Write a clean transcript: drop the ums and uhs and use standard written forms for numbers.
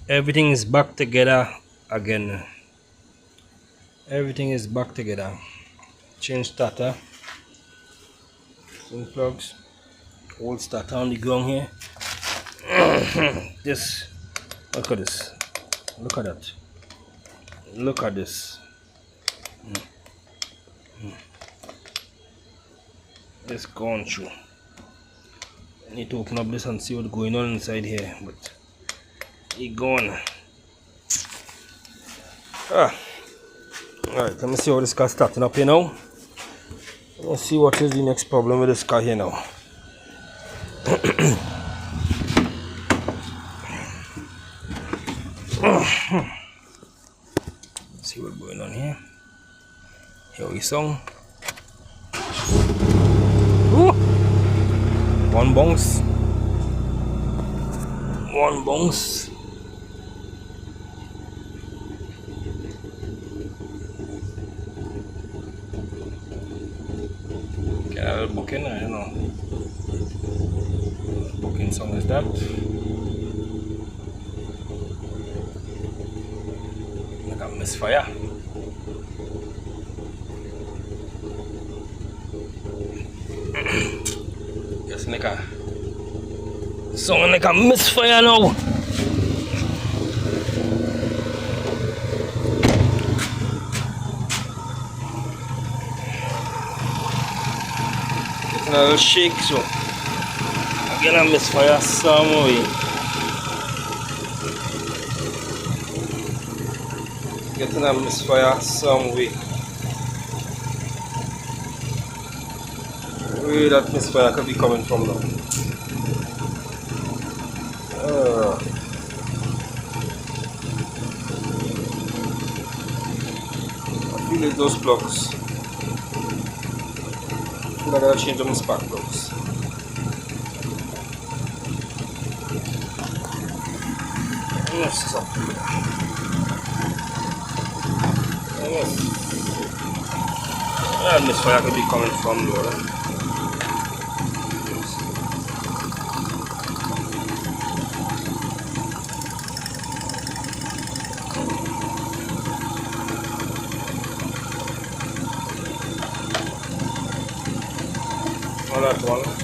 Everything is back together again. Everything is back together. Change starter, swing plugs, old starter on the ground here. This, look at this, look at that, look at this. It's gone through. I need to open up this and see what's going on inside here, but it gone. Alright, let me see how this car starting up here now. Let's see what is the next problem with this car here now. See what's going on here. Here we song. One bounce. One bounce. Get a little booking, I don't know. Booking song is that. Like a misfire. Just like a song like a misfire now. Getting a little shake, so again a misfire some way. Getting a misfire some way. Where that misfire could be coming from now. I feel like those plugs. I feel like I gotta change them spark plugs. Yes, stop. Yes. That misfire could be coming from there. That one.